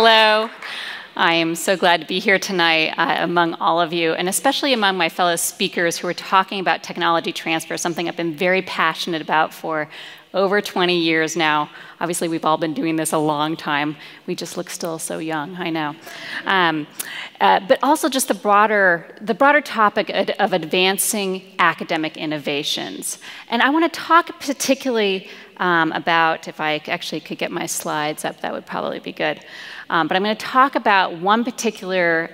Hello. I am so glad to be here tonight among all of you, and especially among my fellow speakers who are talking about technology transfer, something I've been very passionate about for over 20 years now. Obviously, we've all been doing this a long time. We just look still so young, I know. But also just the broader topic of advancing academic innovations. And I want to talk particularly about, if I actually could get my slides up, that would probably be good. But I'm going to talk about one particular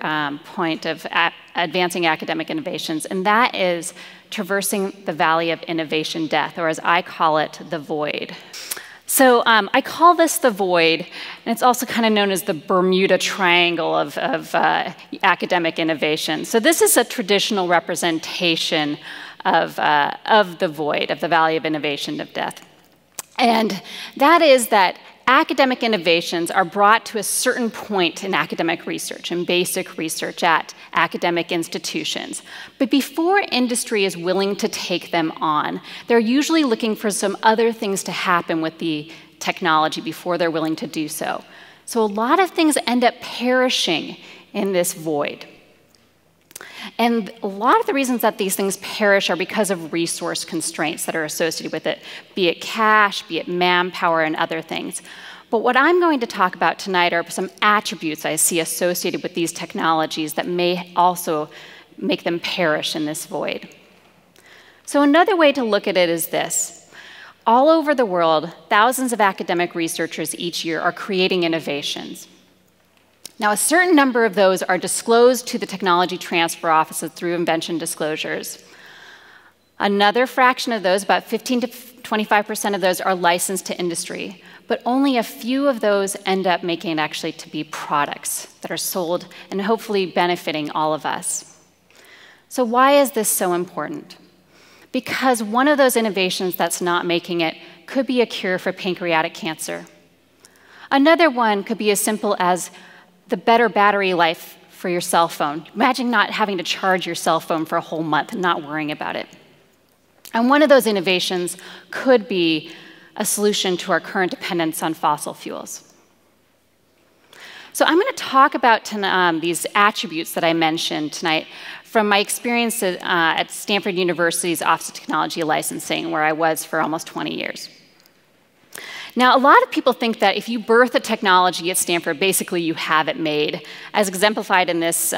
point of advancing academic innovations, and that is traversing the valley of innovation death, or as I call it, the void. So I call this the void, and it's also kind of known as the Bermuda Triangle of academic innovation. So this is a traditional representation of the void, of the valley of innovation of death. And that is that academic innovations are brought to a certain point in academic research and basic research at academic institutions. But before industry is willing to take them on, they're usually looking for some other things to happen with the technology before they're willing to do so. So a lot of things end up perishing in this void. And a lot of the reasons that these things perish are because of resource constraints that are associated with it, be it cash, be it manpower, and other things. But what I'm going to talk about tonight are some attributes I see associated with these technologies that may also make them perish in this void. So another way to look at it is this. All over the world, thousands of academic researchers each year are creating innovations. Now, a certain number of those are disclosed to the technology transfer offices through invention disclosures. Another fraction of those, about 15 to 25% of those, are licensed to industry, but only a few of those end up making it actually to be products that are sold and hopefully benefiting all of us. So why is this so important? Because one of those innovations that's not making it could be a cure for pancreatic cancer. Another one could be as simple as the better battery life for your cell phone. Imagine not having to charge your cell phone for a whole month and not worrying about it. And one of those innovations could be a solution to our current dependence on fossil fuels. So I'm going to talk about these attributes that I mentioned tonight from my experience at Stanford University's Office of Technology Licensing, where I was for almost 20 years. Now, a lot of people think that if you birth a technology at Stanford, basically you have it made, as exemplified in this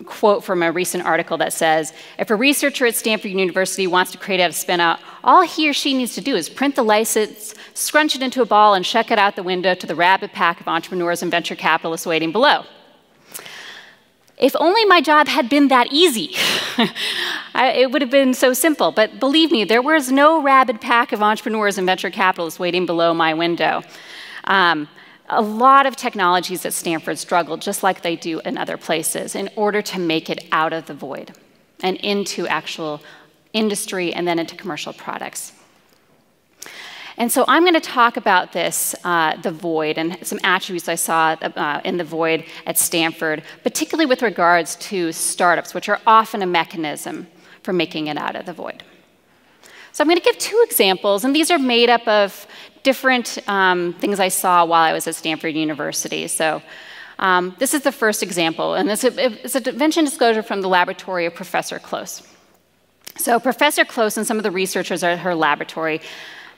quote from a recent article that says, if a researcher at Stanford University wants to create a spin-out, all he or she needs to do is print the license, scrunch it into a ball, and check it out the window to the rabid pack of entrepreneurs and venture capitalists waiting below. If only my job had been that easy. It would have been so simple. But believe me, there was no rabid pack of entrepreneurs and venture capitalists waiting below my window. A lot of technologies at Stanford struggle, just like they do in other places, in order to make it out of the void and into actual industry and then into commercial products. And so I'm going to talk about this, the void, and some attributes I saw in the void at Stanford, particularly with regards to startups, which are often a mechanism for making it out of the void. So I'm going to give two examples, and these are made up of different things I saw while I was at Stanford University. So this is the first example, and it's an invention disclosure from the laboratory of Professor Close. So Professor Close and some of the researchers at her laboratory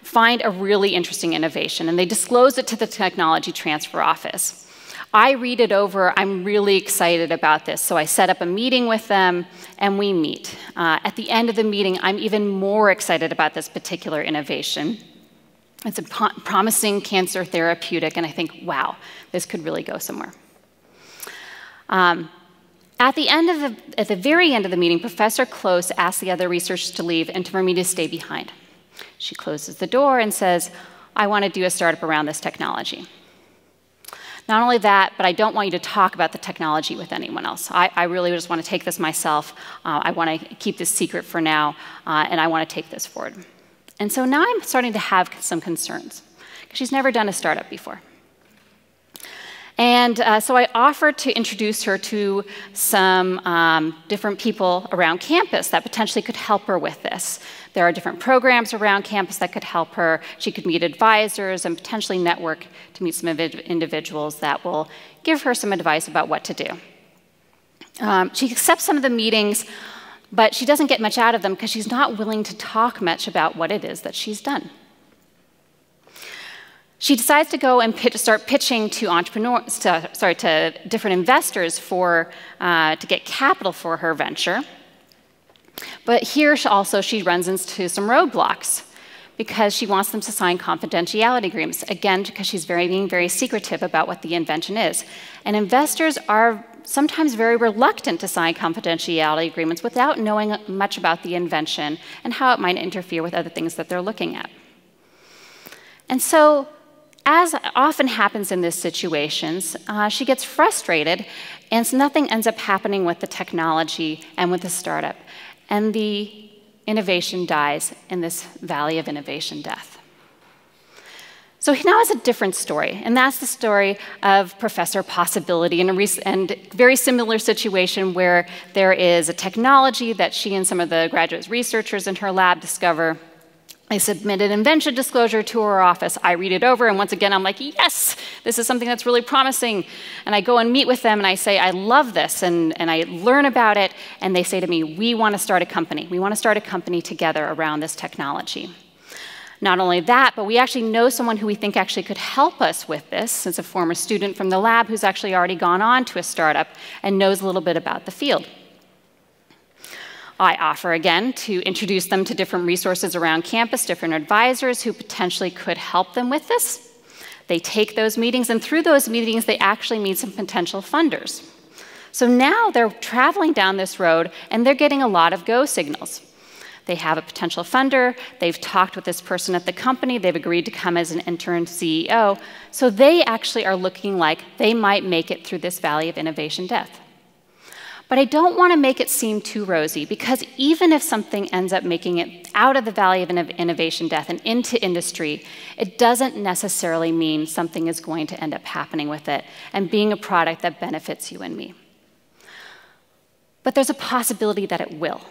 find a really interesting innovation, and they disclose it to the Technology Transfer Office. I read it over. I'm really excited about this, so I set up a meeting with them, and we meet. At the end of the meeting, I'm even more excited about this particular innovation. It's a promising cancer therapeutic, and I think, wow, this could really go somewhere. At the very end of the meeting, Professor Close asked the other researchers to leave and for me to stay behind. She closes the door and says, I want to do a startup around this technology. Not only that, but I don't want you to talk about the technology with anyone else. I really just want to take this myself. I want to keep this secret for now, and I want to take this forward. And so now I'm starting to have some concerns, because she's never done a startup before. And so I offered to introduce her to some different people around campus that potentially could help her with this. There are different programs around campus that could help her. She could meet advisors and potentially network to meet some individuals that will give her some advice about what to do. She accepts some of the meetings, but she doesn't get much out of them because she's not willing to talk much about what it is that she's done. She decides to go and start pitching to to different investors to get capital for her venture. But here she runs into some roadblocks because she wants them to sign confidentiality agreements, again, because she's being very secretive about what the invention is. And investors are sometimes very reluctant to sign confidentiality agreements without knowing much about the invention and how it might interfere with other things that they're looking at. And so, as often happens in these situations, she gets frustrated, and so nothing ends up happening with the technology and with the startup. And the innovation dies in this valley of innovation death. So now is a different story, and that's the story of Professor Possibility in a very similar situation where there is a technology that she and some of the graduate researchers in her lab discover. They submit an invention disclosure to her office. I read it over, and once again, I'm like, yes, this is something that's really promising. And I go and meet with them, and I say, I love this, and I learn about it, and they say to me, we want to start a company. We want to start a company together around this technology. Not only that, but we actually know someone who we think actually could help us with this, since a former student from the lab who's actually already gone on to a startup and knows a little bit about the field. I offer again to introduce them to different resources around campus, different advisors who potentially could help them with this. They take those meetings, and through those meetings, they actually meet some potential funders. So now they're traveling down this road, and they're getting a lot of go signals. They have a potential funder, they've talked with this person at the company, they've agreed to come as an intern CEO, so they actually are looking like they might make it through this valley of innovation death. But I don't want to make it seem too rosy, because even if something ends up making it out of the valley of innovation death and into industry, it doesn't necessarily mean something is going to end up happening with it and being a product that benefits you and me. But there's a possibility that it will.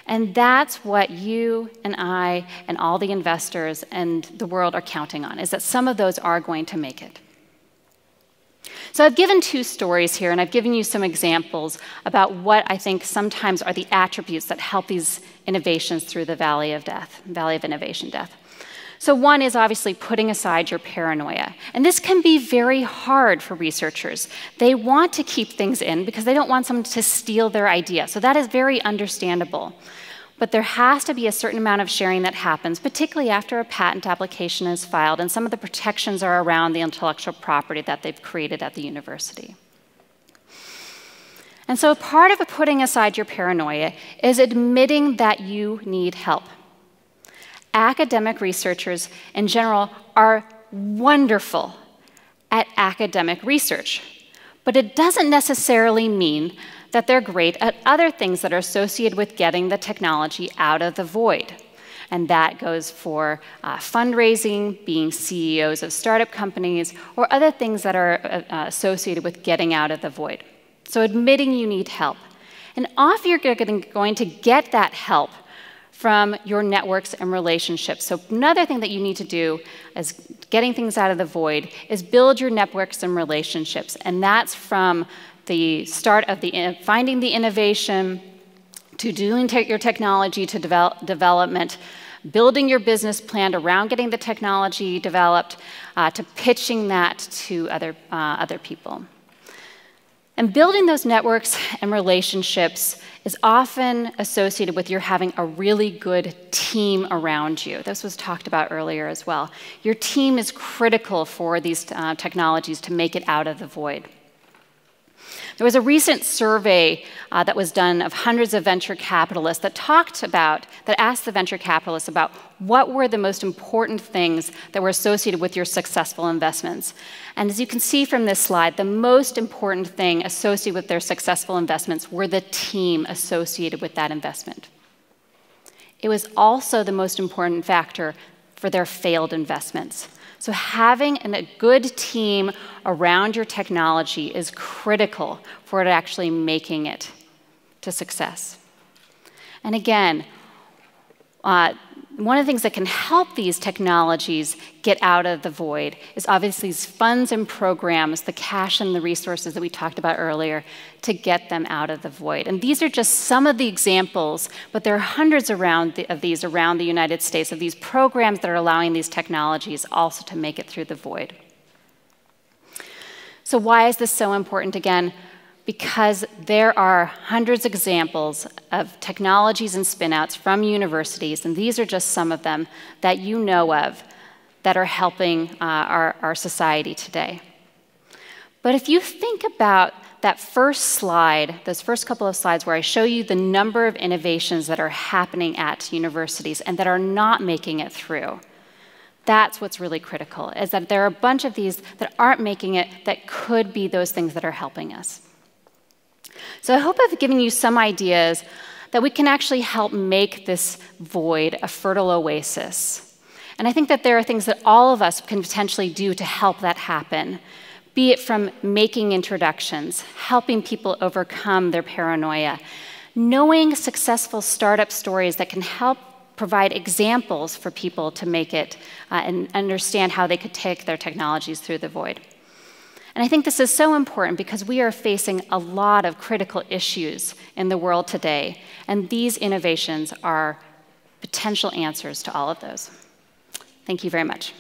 And that's what you and I and all the investors and the world are counting on, is that some of those are going to make it. So I've given two stories here, and I've given you some examples about what I think sometimes are the attributes that help these innovations through the valley of innovation death. So one is obviously putting aside your paranoia. And this can be very hard for researchers. They want to keep things in because they don't want someone to steal their idea. So that is very understandable. But there has to be a certain amount of sharing that happens, particularly after a patent application is filed and some of the protections are around the intellectual property that they've created at the university. And so part of putting aside your paranoia is admitting that you need help. Academic researchers in general are wonderful at academic research, but it doesn't necessarily mean that they're great at other things that are associated with getting the technology out of the void. And that goes for fundraising, being CEOs of startup companies, or other things that are associated with getting out of the void. So admitting you need help. And often you're going to get that help from your networks and relationships. So another thing that you need to do as getting things out of the void is build your networks and relationships. And that's from the start of finding the innovation, to doing your technology to development, building your business plan around getting the technology developed, to pitching that to other people. And building those networks and relationships is often associated with your having a really good team around you. This was talked about earlier as well. Your team is critical for these technologies to make it out of the void. There was a recent survey that was done of hundreds of venture capitalists that asked the venture capitalists about what were the most important things that were associated with your successful investments. And as you can see from this slide, the most important thing associated with their successful investments were the team associated with that investment. It was also the most important factor for their failed investments. So having a good team around your technology is critical for it actually making it to success. And again, one of the things that can help these technologies get out of the void is obviously these funds and programs, the cash and the resources that we talked about earlier, to get them out of the void. And these are just some of the examples, but there are hundreds of these around the United States, of these programs that are allowing these technologies also to make it through the void. So why is this so important? Again, because there are hundreds of examples of technologies and spin-outs from universities, and these are just some of them that you know of that are helping our society today. But if you think about that first slide, those first couple of slides where I show you the number of innovations that are happening at universities and that are not making it through, that's what's really critical, is that there are a bunch of these that aren't making it that could be those things that are helping us. So I hope I've given you some ideas that we can actually help make this void a fertile oasis. And I think that there are things that all of us can potentially do to help that happen, be it from making introductions, helping people overcome their paranoia, knowing successful startup stories that can help provide examples for people to make it and understand how they could take their technologies through the void. And I think this is so important because we are facing a lot of critical issues in the world today, and these innovations are potential answers to all of those. Thank you very much.